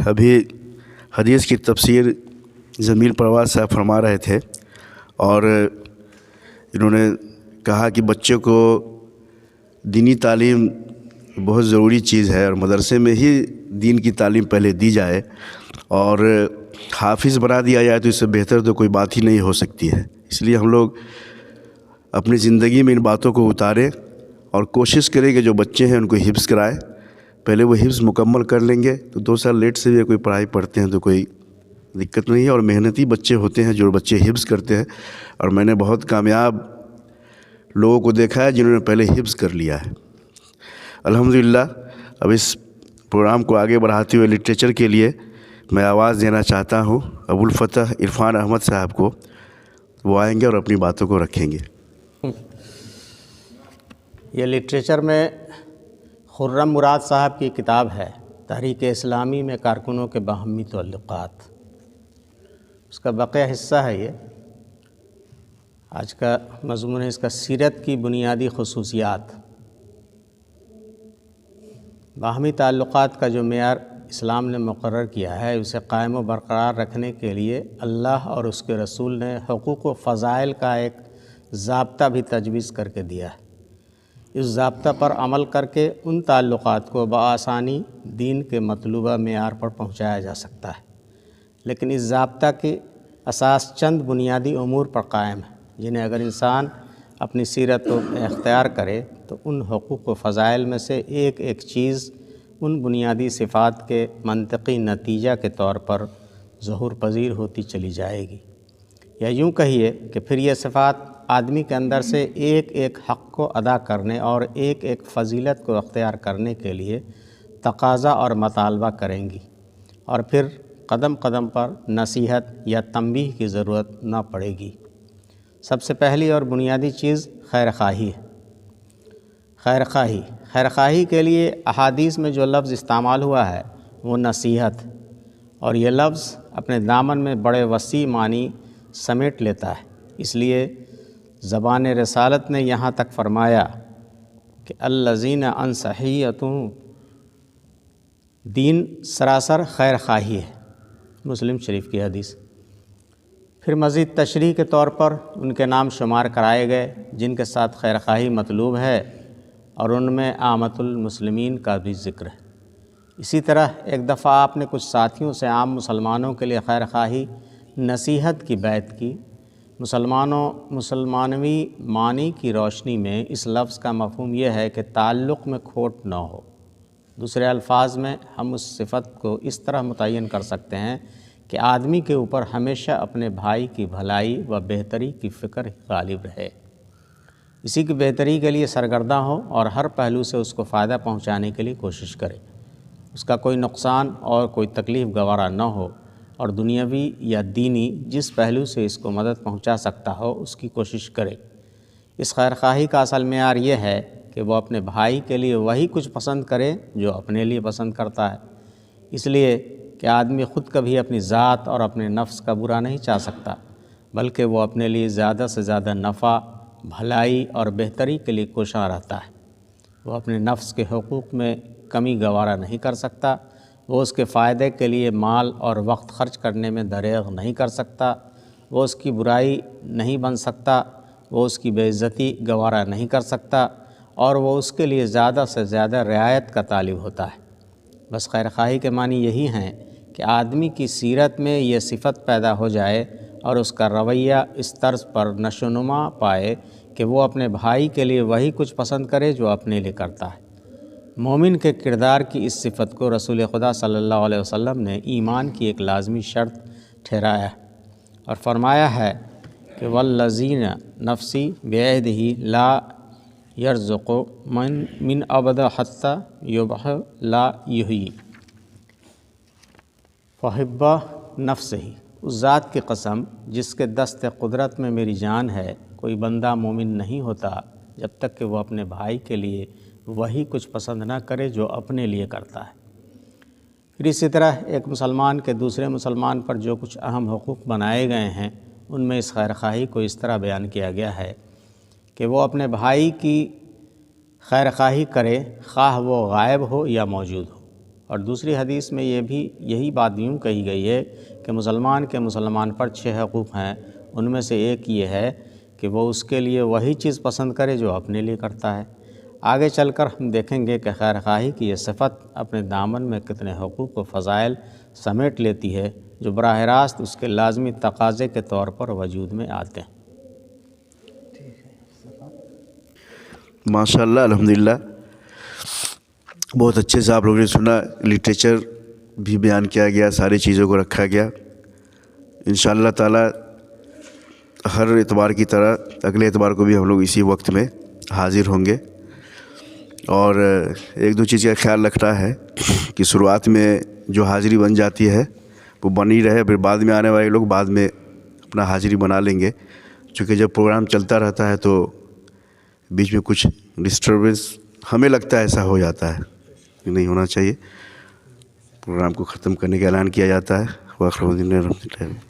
ابھی حدیث کی تفسیر جمیل پرواز صاحب فرما رہے تھے اور انہوں نے کہا کہ بچے کو دینی تعلیم بہت ضروری چیز ہے اور مدرسے میں ہی دین کی تعلیم پہلے دی جائے اور حافظ بنا دیا جائے تو اس سے بہتر تو کوئی بات ہی نہیں ہو سکتی ہے۔ اس لیے ہم لوگ اپنی زندگی میں ان باتوں کو اتاریں اور کوشش کریں کہ جو بچے ہیں ان کو حفظ کرائیں۔ پہلے وہ حفظ مکمل کر لیں گے تو 2 سال لیٹ سے بھی کوئی پڑھائی پڑھتے ہیں تو کوئی دقت نہیں ہے، اور محنتی بچے ہوتے ہیں جو بچے حفظ کرتے ہیں، اور میں نے بہت کامیاب لوگوں کو دیکھا ہے جنہوں نے پہلے حفظ کر لیا ہے۔ الحمدللہ اب اس پروگرام کو آگے بڑھاتے ہوئے لٹریچر کے لیے میں آواز دینا چاہتا ہوں ابوالفتح عرفان احمد صاحب کو۔ وہ آئیں گے اور اپنی باتوں کو رکھیں گے۔ یہ لٹریچر میں خرم مراد صاحب کی کتاب ہے تحریک اسلامی میں کارکنوں کے باہمی تعلقات، اس کا بقیہ حصہ ہے۔ یہ آج کا مضمون ہے اس کا سیرت کی بنیادی خصوصیات۔ باہمی تعلقات کا جو معیار اسلام نے مقرر کیا ہے اسے قائم و برقرار رکھنے کے لیے اللہ اور اس کے رسول نے حقوق و فضائل کا ایک ضابطہ بھی تجویز کر کے دیا ہے۔ اس ضابطہ پر عمل کر کے ان تعلقات کو بآسانی دین کے مطلوبہ معیار پر پہنچایا جا سکتا ہے، لیکن اس ضابطہ کی اساس چند بنیادی امور پر قائم ہے جنہیں اگر انسان اپنی سیرت کو اختیار کرے تو ان حقوق و فضائل میں سے ایک ایک چیز ان بنیادی صفات کے منطقی نتیجہ کے طور پر ظہور پذیر ہوتی چلی جائے گی، یا یوں کہیے کہ پھر یہ صفات آدمی کے اندر سے ایک ایک حق کو ادا کرنے اور ایک ایک فضیلت کو اختیار کرنے کے لیے تقاضا اور مطالبہ کریں گی، اور پھر قدم قدم پر نصیحت یا تنبیہ کی ضرورت نہ پڑے گی۔ سب سے پہلی اور بنیادی چیز خیر خواہی ہے۔ خیر خواہی کے لیے احادیث میں جو لفظ استعمال ہوا ہے وہ نصیحت، اور یہ لفظ اپنے دامن میں بڑے وسیع معنی سمیٹ لیتا ہے۔ اس لیے زبان رسالت نے یہاں تک فرمایا کہ الذین انصحیتوں دین سراسر خیر خواہی ہے، مسلم شریف کی حدیث۔ پھر مزید تشریح کے طور پر ان کے نام شمار کرائے گئے جن کے ساتھ خیر خواہی مطلوب ہے، اور ان میں عامۃ المسلمین کا بھی ذکر ہے۔ اسی طرح ایک دفعہ آپ نے کچھ ساتھیوں سے عام مسلمانوں کے لیے خیر خواہی نصیحت کی بیعت کی۔ مسلمانوی معنی کی روشنی میں اس لفظ کا مفہوم یہ ہے کہ تعلق میں کھوٹ نہ ہو۔ دوسرے الفاظ میں ہم اس صفت کو اس طرح متعین کر سکتے ہیں کہ آدمی کے اوپر ہمیشہ اپنے بھائی کی بھلائی و بہتری کی فکر غالب رہے، اسی کی بہتری کے لیے سرگرداں ہو اور ہر پہلو سے اس کو فائدہ پہنچانے کے لیے کوشش کرے، اس کا کوئی نقصان اور کوئی تکلیف گوارا نہ ہو، اور دنیاوی یا دینی جس پہلو سے اس کو مدد پہنچا سکتا ہو اس کی کوشش کرے۔ اس خیر خواہی کا اصل معیار یہ ہے کہ وہ اپنے بھائی کے لیے وہی کچھ پسند کرے جو اپنے لیے پسند کرتا ہے، اس لیے کہ آدمی خود کبھی اپنی ذات اور اپنے نفس کا برا نہیں چاہ سکتا، بلکہ وہ اپنے لیے زیادہ سے زیادہ نفع، بھلائی اور بہتری کے لیے کوشاں رہتا ہے۔ وہ اپنے نفس کے حقوق میں کمی گوارا نہیں کر سکتا، وہ اس کے فائدے کے لیے مال اور وقت خرچ کرنے میں دریغ نہیں کر سکتا، وہ اس کی برائی نہیں بن سکتا، وہ اس کی بے عزتی گوارا نہیں کر سکتا، اور وہ اس کے لیے زیادہ سے زیادہ رعایت کا طالب ہوتا ہے۔ بس خیر خواہی کے معنی یہی ہیں کہ آدمی کی سیرت میں یہ صفت پیدا ہو جائے اور اس کا رویہ اس طرز پر نشو و نما پائے کہ وہ اپنے بھائی کے لیے وہی کچھ پسند کرے جو اپنے لیے کرتا ہے۔ مومن کے کردار کی اس صفت کو رسول خدا صلی اللہ علیہ وسلم نے ایمان کی ایک لازمی شرط ٹھہرایا اور فرمایا ہے کہ والذین نفسی بعہدہ لا یرزق من ابد حتی یبح لا یحیی فحب نفسہ، اس ذات کی قسم جس کے دست قدرت میں میری جان ہے، کوئی بندہ مومن نہیں ہوتا جب تک کہ وہ اپنے بھائی کے لیے وہی کچھ پسند نہ کرے جو اپنے لیے کرتا ہے۔ پھر اسی طرح ایک مسلمان کے دوسرے مسلمان پر جو کچھ اہم حقوق بنائے گئے ہیں ان میں اس خیر خواہی کو اس طرح بیان کیا گیا ہے کہ وہ اپنے بھائی کی خیر خواہی کرے، خواہ وہ غائب ہو یا موجود ہو، اور دوسری حدیث میں یہی بات یوں کہی گئی ہے کہ مسلمان کے مسلمان پر 6 حقوق ہیں، ان میں سے ایک یہ ہے کہ وہ اس کے لیے وہی چیز پسند کرے جو اپنے لیے کرتا ہے۔ آگے چل کر ہم دیکھیں گے کہ خیر خواہی کی یہ صفت اپنے دامن میں کتنے حقوق و فضائل سمیٹ لیتی ہے جو براہ راست اس کے لازمی تقاضے کے طور پر وجود میں آتے ہیں۔ ماشاء اللہ، الحمدللہ، بہت اچھے سے آپ لوگوں نے سنا، لٹریچر بھی بیان کیا گیا، ساری چیزوں کو رکھا گیا۔ انشاءاللہ تعالی ہر اتوار کی طرح اگلے اتوار کو بھی ہم لوگ اسی وقت میں حاضر ہوں گے، اور ایک دو چیز کا خیال رکھنا ہے کہ شروعات میں جو حاضری بن جاتی ہے وہ بنی رہے، پھر بعد میں آنے والے لوگ بعد میں اپنا حاضری بنا لیں گے، چونکہ جب پروگرام چلتا رہتا ہے تو بیچ میں کچھ ڈسٹربنس ہمیں لگتا ہے ایسا ہو جاتا ہے، نہیں ہونا چاہیے۔ پروگرام کو ختم کرنے کا اعلان کیا جاتا ہے۔ وآخر دعوانا الحمدللہ۔